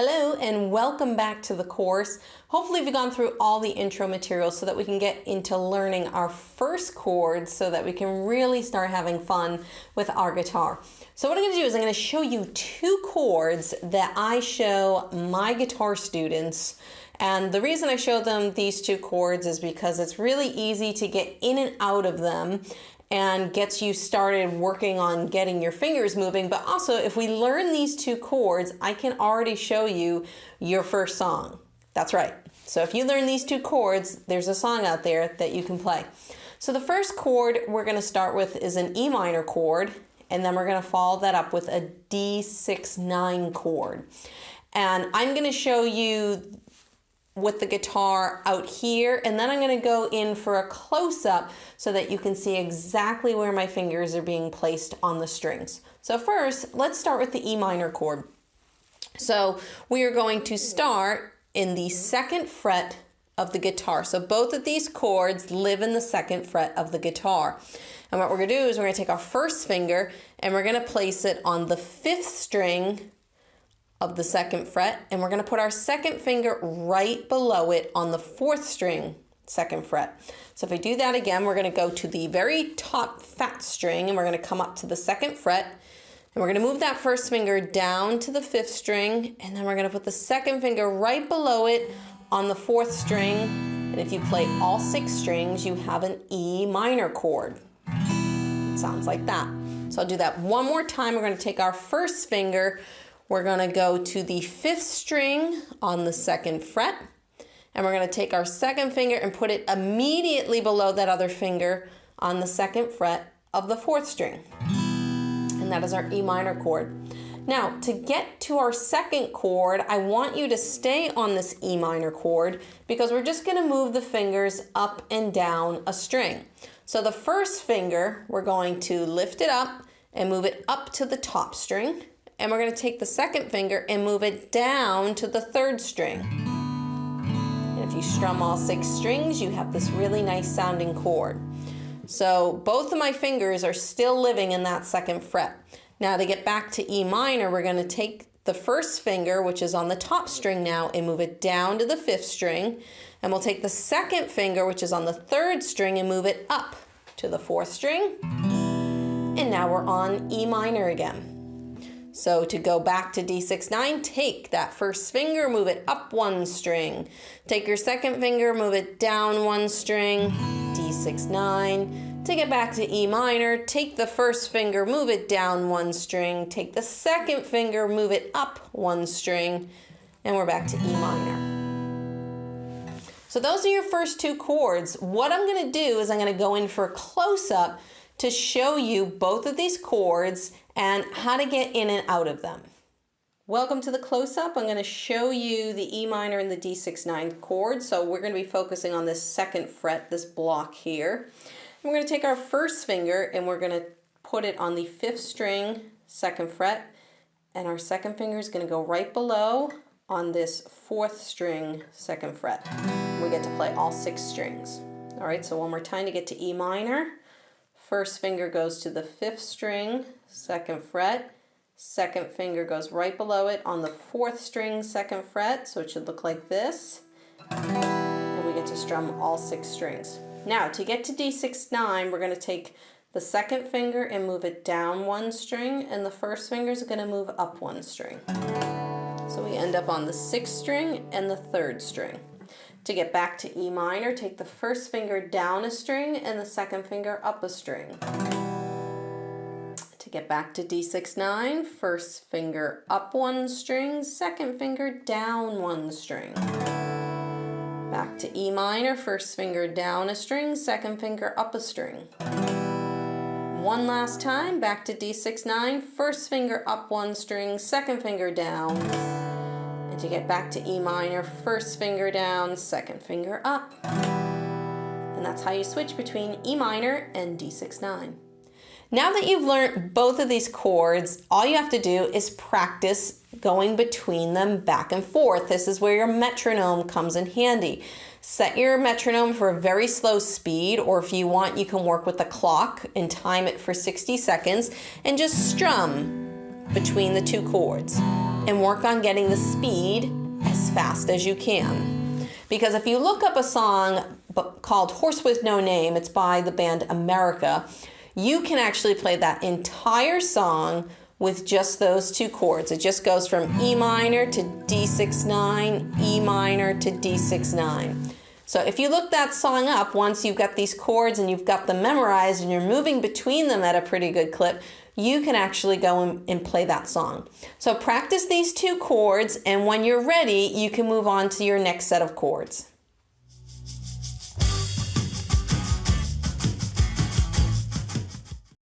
Hello and welcome back to the course. Hopefully we've gone through all the intro materials so that we can get into learning our first chords so that we can really start having fun with our guitar. So what I'm going to do is I'm going to show you two chords that I show my guitar students. And the reason I show them these two chords is because it's really easy to get in and out of them and gets you started working on getting your fingers moving. But also, if we learn these two chords, I can already show you your first song. That's right. So if you learn these two chords, there's a song out there that you can play. So the first chord we're going to start with is an E minor chord, and then we're going to follow that up with a D6-9 chord. And I'm going to show you with the guitar out here, and then I'm going to go in for a close-up so that you can see exactly where my fingers are being placed on the strings. So first, let's start with the E minor chord. So we are going to start in the 2nd fret of the guitar. So both of these chords live in the 2nd fret of the guitar. And what we're going to do is we're going to take our first finger and we're going to place it on the 5th string of the 2nd fret, and we're going to put our 2nd finger right below it on the 4th string, 2nd fret. So if I do that again, we're going to go to the very top fat string and we're going to come up to the 2nd fret, and we're going to move that first finger down to the 5th string, and then we're going to put the 2nd finger right below it on the 4th string. And if you play all 6 strings, you have an E minor chord. It sounds like that. So I'll do that one more time. We're going to take our first finger, we're going to go to the 5th string on the 2nd fret, and we're going to take our 2nd finger and put it immediately below that other finger on the 2nd fret of the 4th string. And that is our E minor chord. Now, to get to our 2nd chord, I want you to stay on this E minor chord because we're just going to move the fingers up and down a string. So the first finger, we're going to lift it up and move it up to the top string. And we're going to take the 2nd finger and move it down to the 3rd string. And if you strum all 6 strings, you have this really nice sounding chord. So both of my fingers are still living in that 2nd fret. Now to get back to E minor, we're going to take the first finger, which is on the top string now, and move it down to the 5th string. And we'll take the 2nd finger, which is on the 3rd string, and move it up to the 4th string. And now we're on E minor again. So to go back to D6-9, take that first finger, move it up 1 string. Take your 2nd finger, move it down 1 string, D6-9. To get back to E minor, take the first finger, move it down 1 string. Take the 2nd finger, move it up 1 string, and we're back to E minor. So those are your first two chords. What I'm going to do is I'm going to go in for a close-up to show you both of these chords and how to get in and out of them. Welcome to the close-up. I'm going to show you the E minor and the D6-9 chord. So we're going to be focusing on this 2nd fret, this block here. And we're going to take our first finger and we're going to put it on the 5th string, 2nd fret, and our 2nd finger is going to go right below on this 4th string, 2nd fret. We get to play all 6 strings. All right, so one more time to get to E minor. First finger goes to the 5th string, 2nd fret. 2nd finger goes right below it on the 4th string, 2nd fret, so it should look like this. And we get to strum all 6 strings. Now, to get to D6-9, we're going to take the 2nd finger and move it down 1 string, and the first finger is going to move up 1 string. So we end up on the 6th string and the 3rd string. To get back to E minor, take the first finger down a string and the 2nd finger up a string. To get back to D6-9, first finger up 1 string, 2nd finger down 1 string. Back to E minor, first finger down a string, 2nd finger up a string. One last time, back to D6-9, first finger up 1 string, 2nd finger down. And to get back to E minor, first finger down, 2nd finger up. And that's how you switch between E minor and D6-9. Now that you've learned both of these chords, all you have to do is practice going between them back and forth. This is where your metronome comes in handy. Set your metronome for a very slow speed, or if you want, you can work with the clock and time it for 60 seconds and just strum between the two chords. and work on getting the speed as fast as you can. Because if you look up a song called Horse with No Name, it's by the band America, you can actually play that entire song with just those two chords. It just goes from E minor to D6-9, E minor to D6-9. So if you look that song up, once you've got these chords and you've got them memorized and you're moving between them at a pretty good clip, you can actually go and play that song. So practice these two chords, and when you're ready, you can move on to your next set of chords.